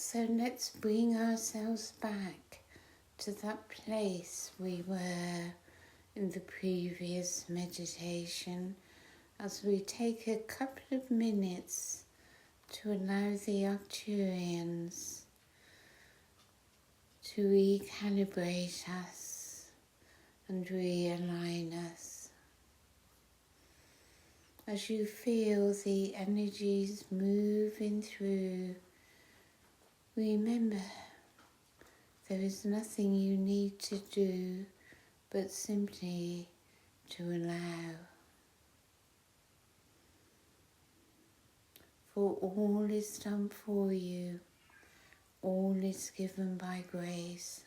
So let's bring ourselves back to that place we were in the previous meditation, as we take a couple of minutes to allow the Arcturians to recalibrate us and realign us. As you feel the energies moving through, remember there is nothing you need to do but simply to allow. For all is done for you, all is given by grace.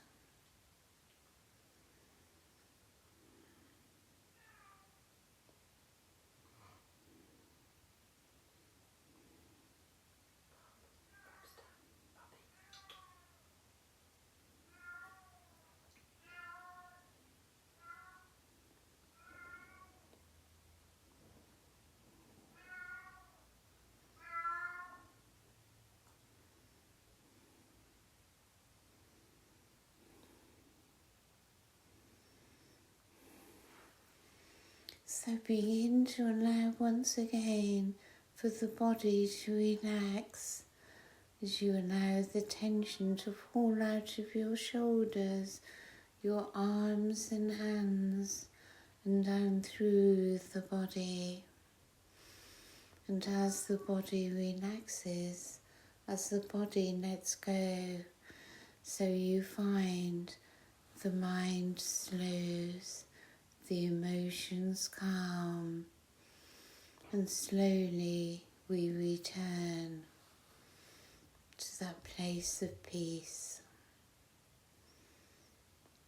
So begin to allow once again for the body to relax as you allow the tension to fall out of your shoulders, your arms and hands, and down through the body. And as the body relaxes, as the body lets go, so you find the mind slows, the emotions calm, and slowly we return to that place of peace,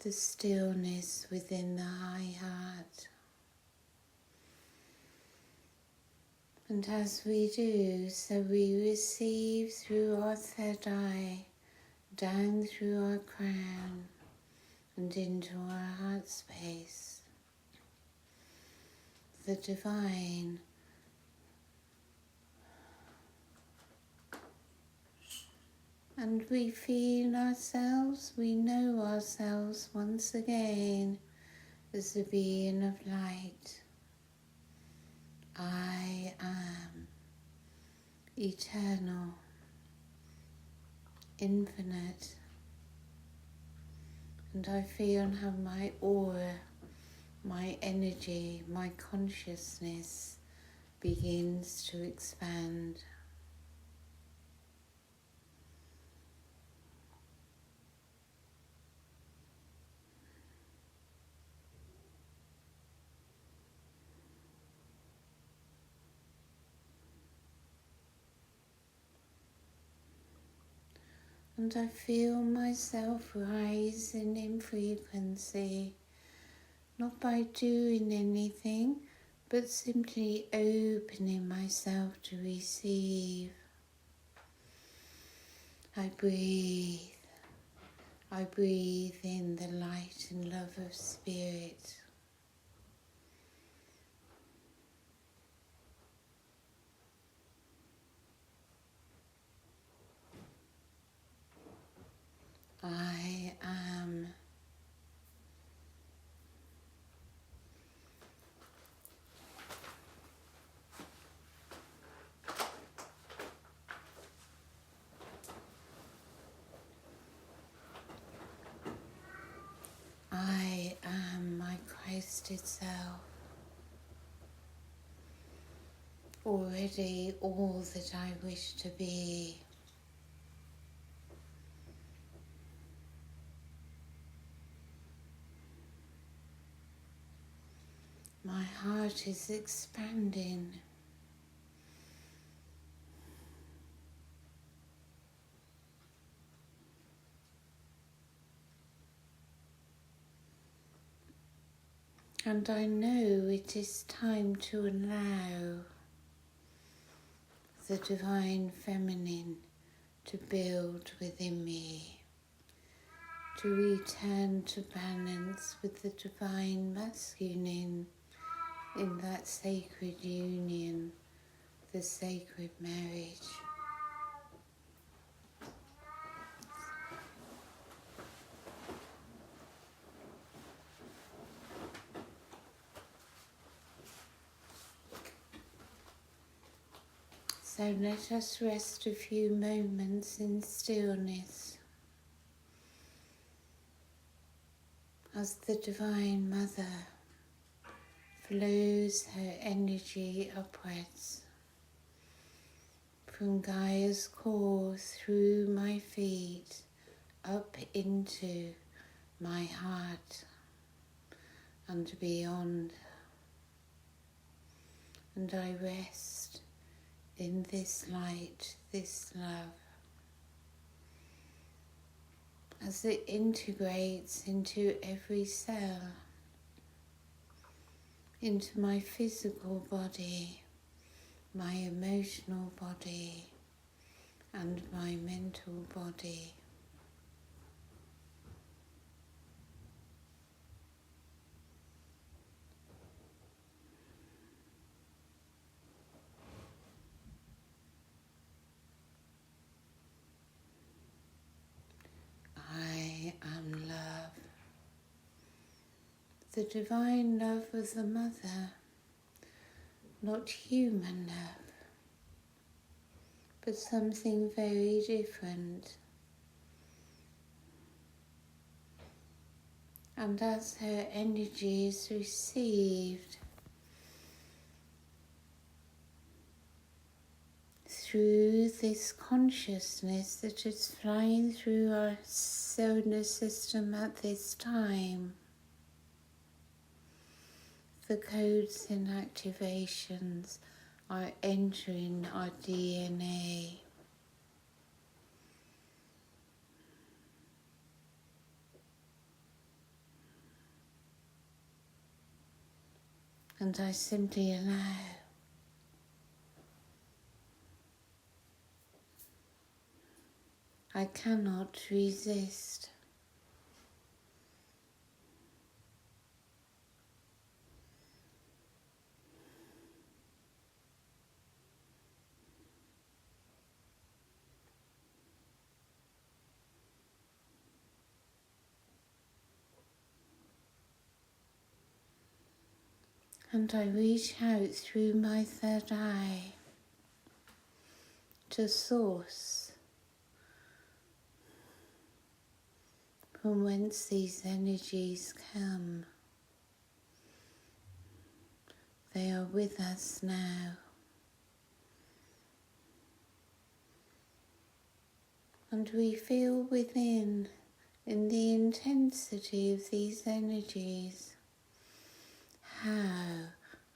the stillness within the high heart. And as we do, so we receive through our third eye, down through our crown, and into our heart space, the divine, and we feel ourselves, we know ourselves once again as a being of light. I am eternal, infinite, and I feel how my aura, my energy, my consciousness begins to expand. And I feel myself rising in frequency, not by doing anything, but simply opening myself to receive. I breathe in the light and love of spirit. I am. I am my Christed self, already all that I wish to be. My heart is expanding. And I know it is time to allow the divine feminine to build within me, to return to balance with the divine masculine in that sacred union, the sacred marriage. So let us rest a few moments in stillness as the Divine Mother flows her energy upwards from Gaia's core through my feet up into my heart and beyond. And I rest in this light, this love, as it integrates into every cell, into my physical body, my emotional body, and my mental body. I am love, the divine love of the Mother, not human love, but something very different. And as her energy is received through this consciousness that is flying through our solar system at this time, the codes and activations are entering our DNA. And I simply allow. I cannot resist. And I reach out through my third eye to Source, from whence these energies come. They are with us now. And we feel within, in the intensity of these energies, how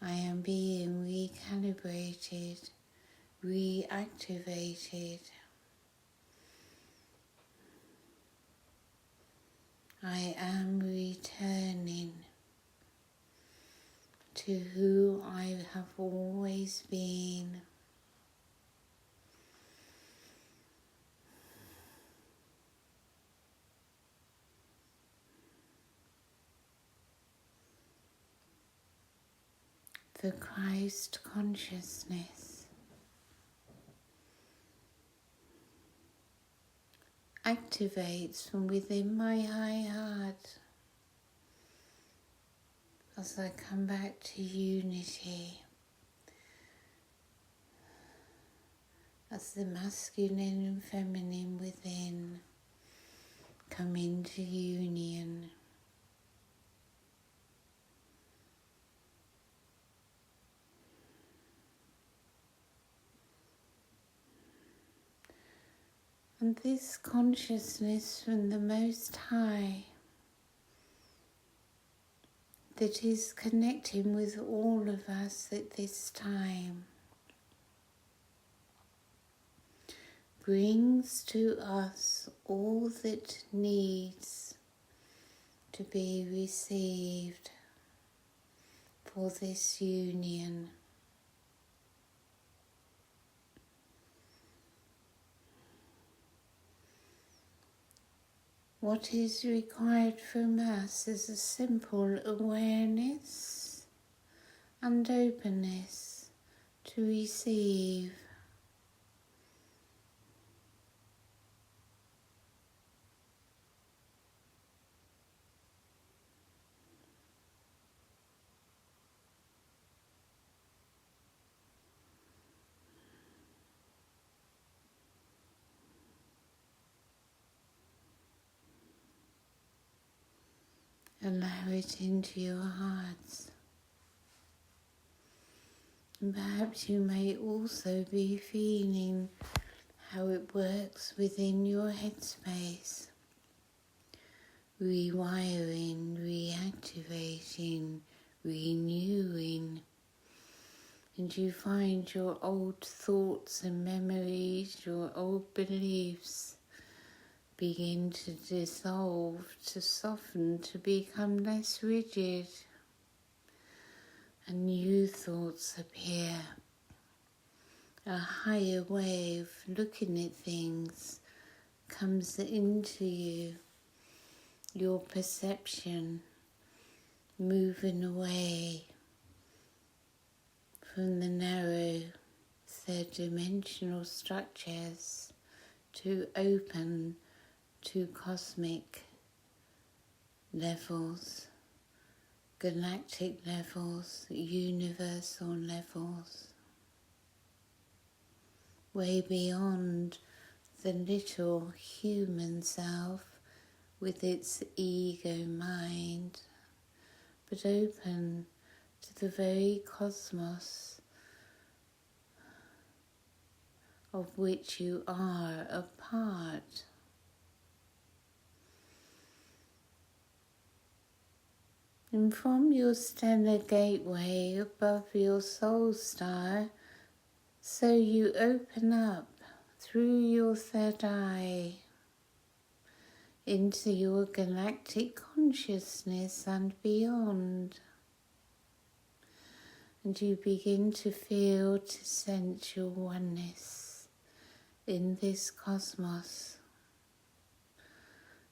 I am being recalibrated, reactivated. I am returning to who I have always been. The Christ consciousness activates from within my high heart as I come back to unity, as the masculine and feminine within come into union. And this consciousness from the Most High that is connecting with all of us at this time brings to us all that needs to be received for this union. What is required from us is a simple awareness and openness to receive. Allow it into your hearts. And perhaps you may also be feeling how it works within your headspace. Rewiring, reactivating, renewing. And you find your old thoughts and memories, your old beliefs begin to dissolve, to soften, to become less rigid. And new thoughts appear. A higher way of looking at things comes into you. Your perception moving away from the narrow third-dimensional structures to open to cosmic levels, galactic levels, universal levels, way beyond the little human self with its ego mind, but open to the very cosmos of which you are a part. And from your stellar gateway above your soul star, so you open up through your third eye into your galactic consciousness and beyond. And you begin to feel, to sense your oneness in this cosmos,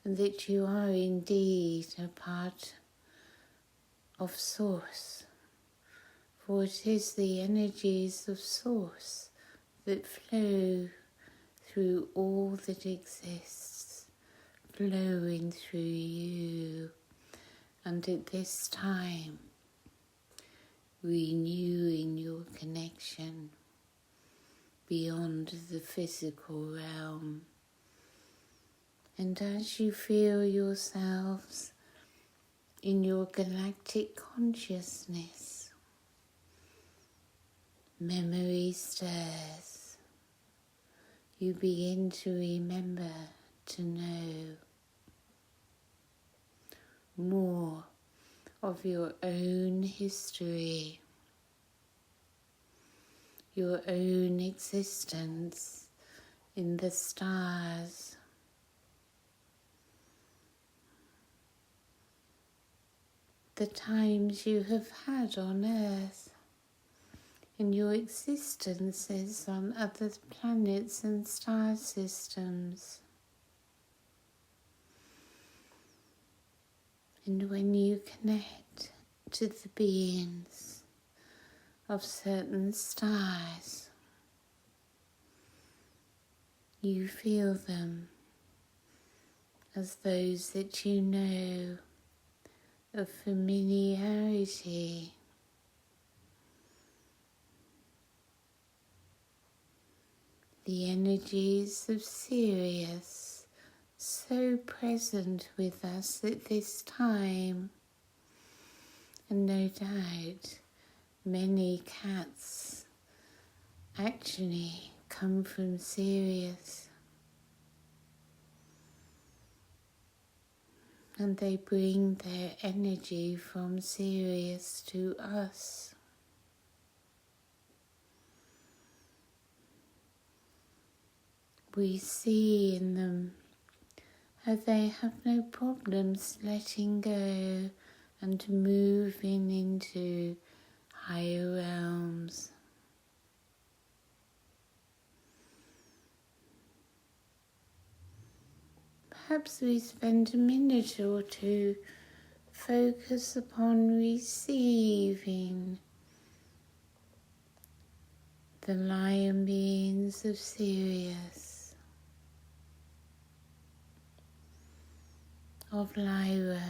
and that you are indeed a part of Source, for it is the energies of Source that flow through all that exists, flowing through you, and at this time renewing your connection beyond the physical realm. And as you feel yourselves in your galactic consciousness, memory stirs. You begin to remember, to know more of your own history, your own existence in the stars, the times you have had on Earth, and your existences on other planets and star systems. And when you connect to the beings of certain stars, you feel them as those that you know of familiarity. The energies of Sirius, so present with us at this time, and no doubt many cats actually come from Sirius, and they bring their energy from Sirius to us. We see in them how they have no problems letting go and moving into higher realms. Perhaps we spend a minute or two focus upon receiving the lion beings of Sirius, of Lyra,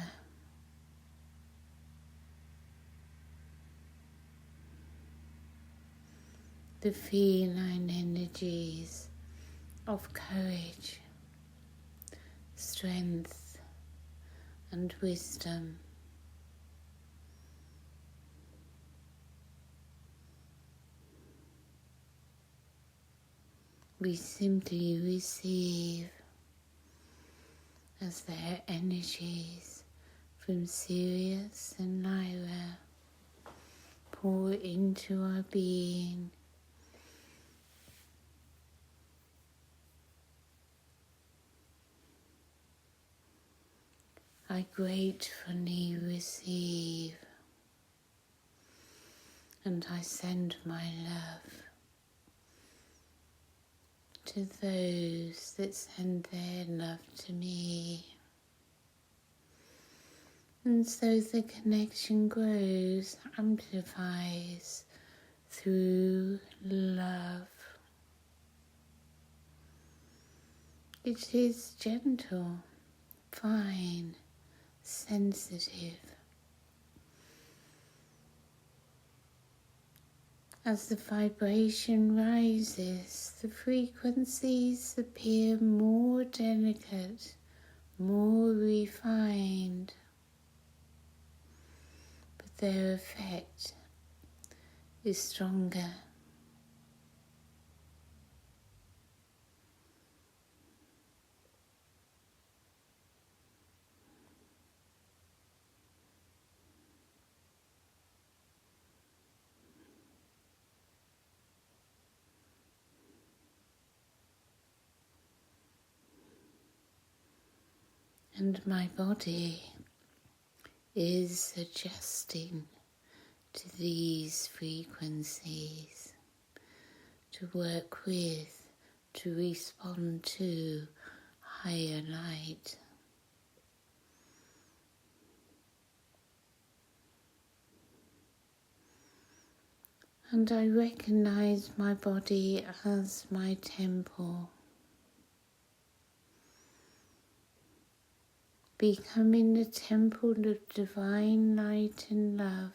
the feline energies of courage, strength and wisdom. we simply receive as their energies from Sirius and Lyra pour into our being. I gratefully receive, and I send my love to those that send their love to me. And so the connection grows, amplifies through love. It is gentle, fine, sensitive. As the vibration rises, the frequencies appear more delicate, more refined, but their effect is stronger. And my body is adjusting to these frequencies, to work with, to respond to higher light. And I recognize my body as my temple, becoming the temple of divine light and love.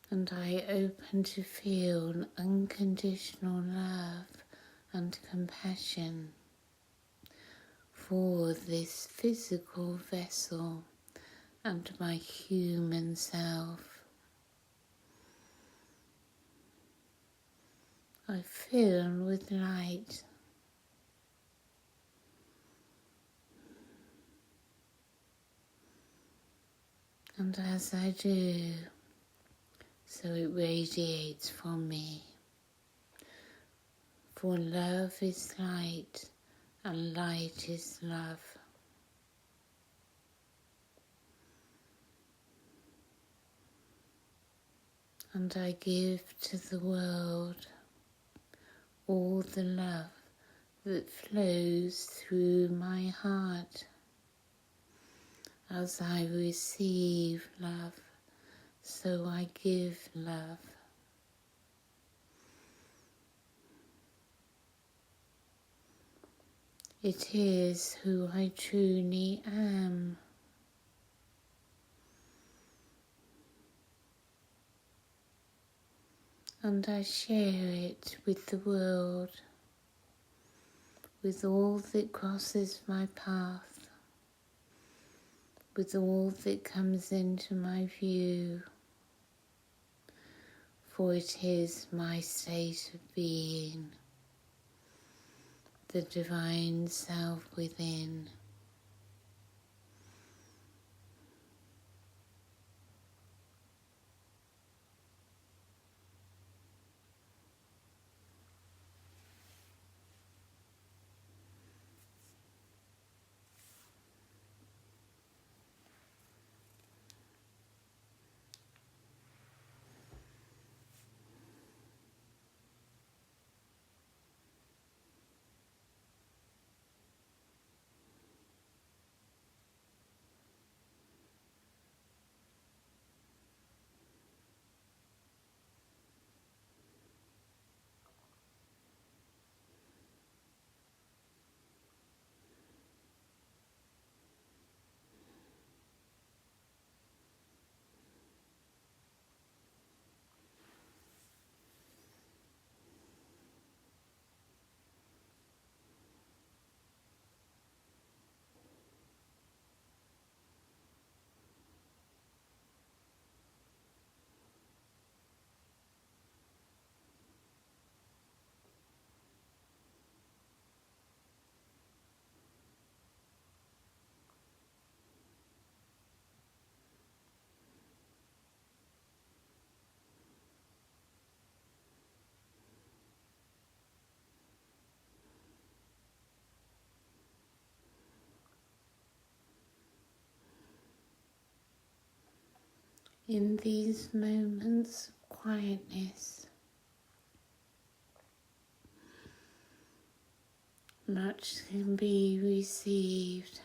And I open to feel unconditional love and compassion for this physical vessel and my human self. I fill with light. And as I do, so it radiates from me. For love is light, and light is love. And I give to the world all the love that flows through my heart. As I receive love, so I give love. It is who I truly am. And I share it with the world, with all that crosses my path, with all that comes into my view, for it is my state of being, the divine self within. In these moments of quietness, much can be received.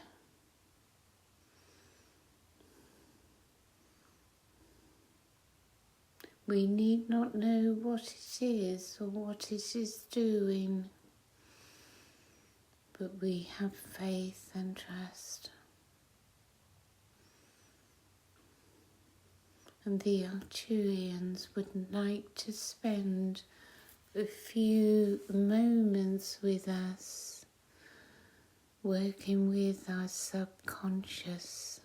We need not know what it is or what it is doing, but we have faith and trust. And the Arcturians would like to spend a few moments with us, working with our subconscious.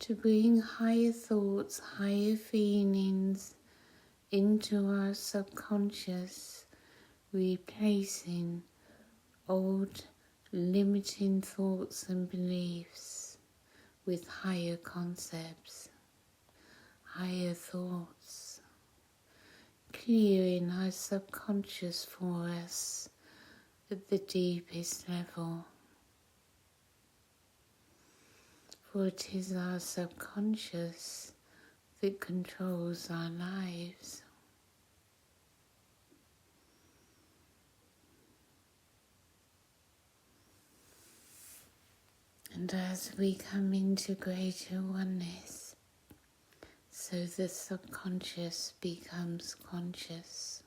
To bring higher thoughts, higher feelings into our subconscious, replacing old limiting thoughts and beliefs with higher concepts, higher thoughts, clearing our subconscious for us at the deepest level. For it is our subconscious that controls our lives. And as we come into greater oneness, so the subconscious becomes conscious,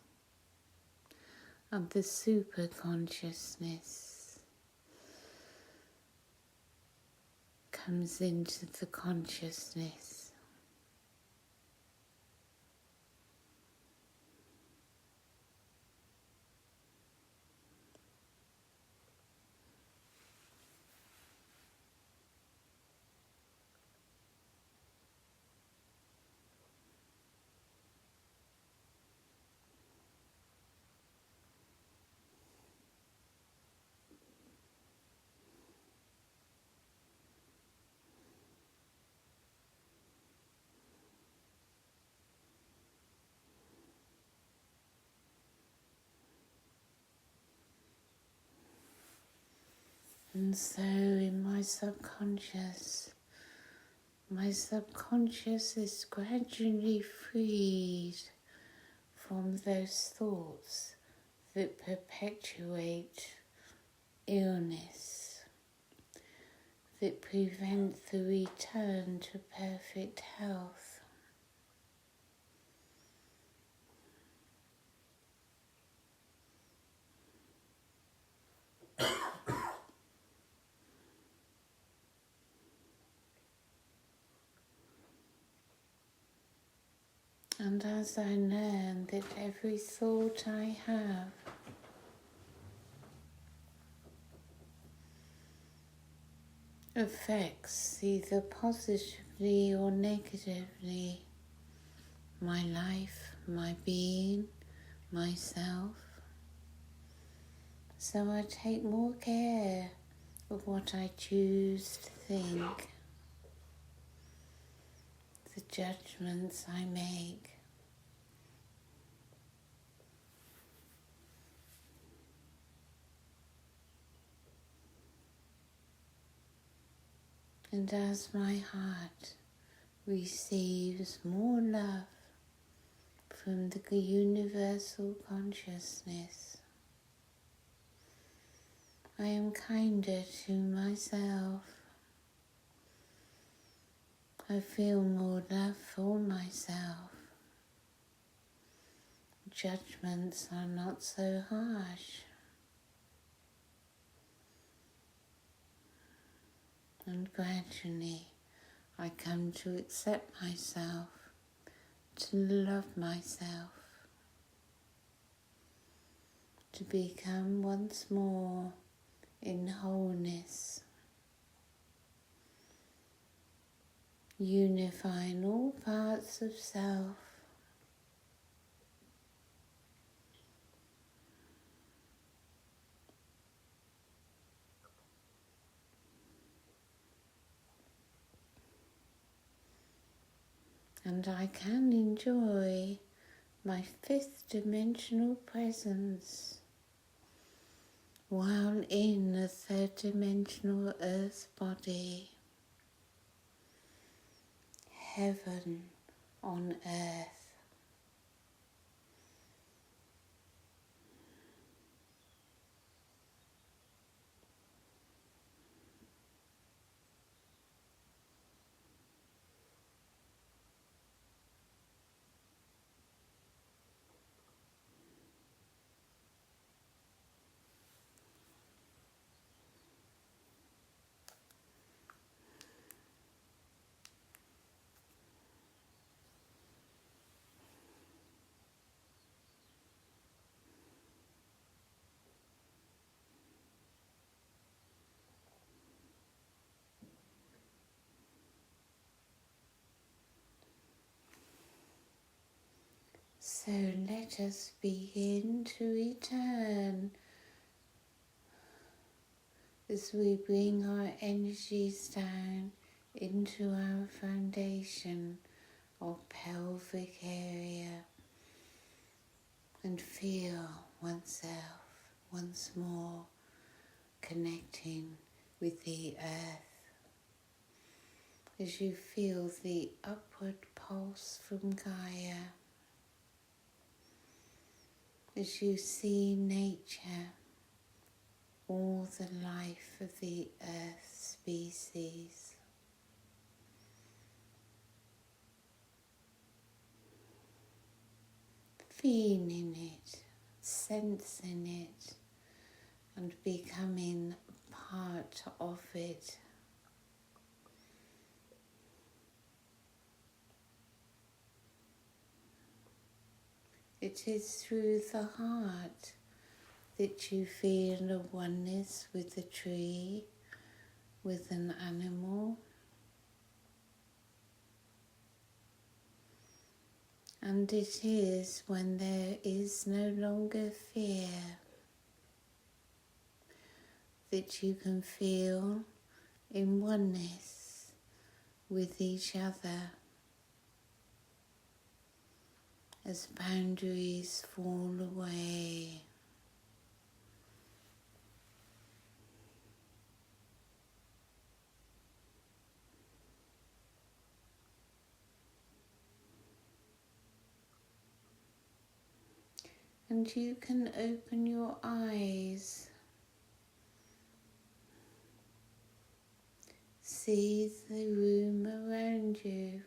and the superconsciousness comes into the consciousness. And so in my subconscious is gradually freed from those thoughts that perpetuate illness, that prevent the return to perfect health. And as I learn that every thought I have affects either positively or negatively my life, my being, myself, so I take more care of what I choose to think, the judgments I make. And as my heart receives more love from the universal consciousness, I am kinder to myself. I feel more love for myself. Judgments are not so harsh. And gradually I come to accept myself, to love myself, to become once more in wholeness, unifying all parts of self. And I can enjoy my fifth dimensional presence while in a third-dimensional earth body, heaven on earth. So let us begin to return as we bring our energies down into our foundation or pelvic area and feel oneself once more connecting with the earth. As you feel the upward pulse from Gaia, as you see nature, all the life of the earth species, feeling it, sensing it, and becoming part of it. It is through the heart that you feel a oneness with a tree, with an animal, and it is when there is no longer fear that you can feel in oneness with each other as boundaries fall away. And you can open your eyes, see the room around you.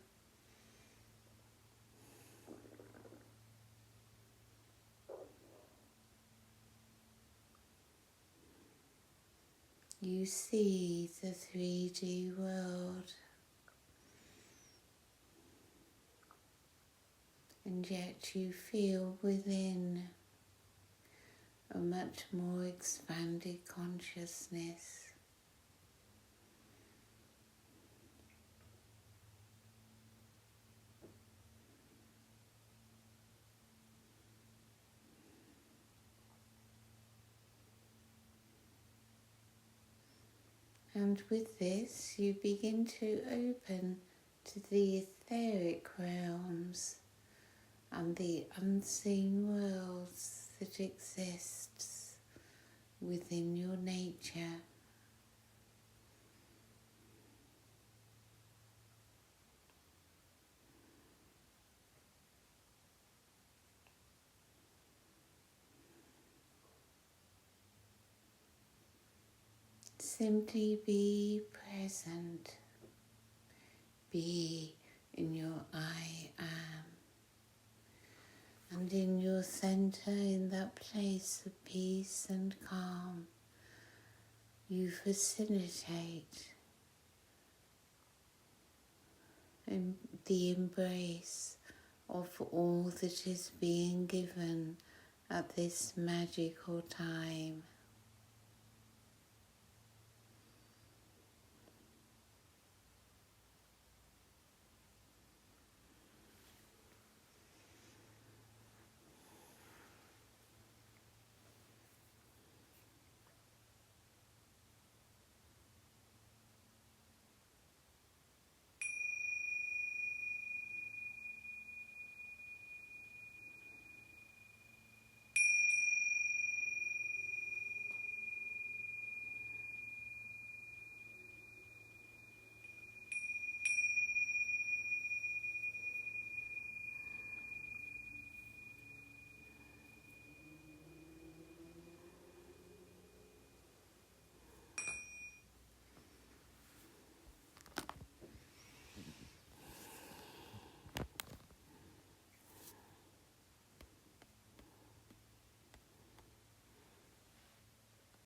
You see the 3D world, and yet you feel within a much more expanded consciousness. And with this, you begin to open to the etheric realms and the unseen worlds that exists within your nature. Simply be present. Be in your I am. And in your center, in that place of peace and calm, you facilitate the embrace of all that is being given at this magical time.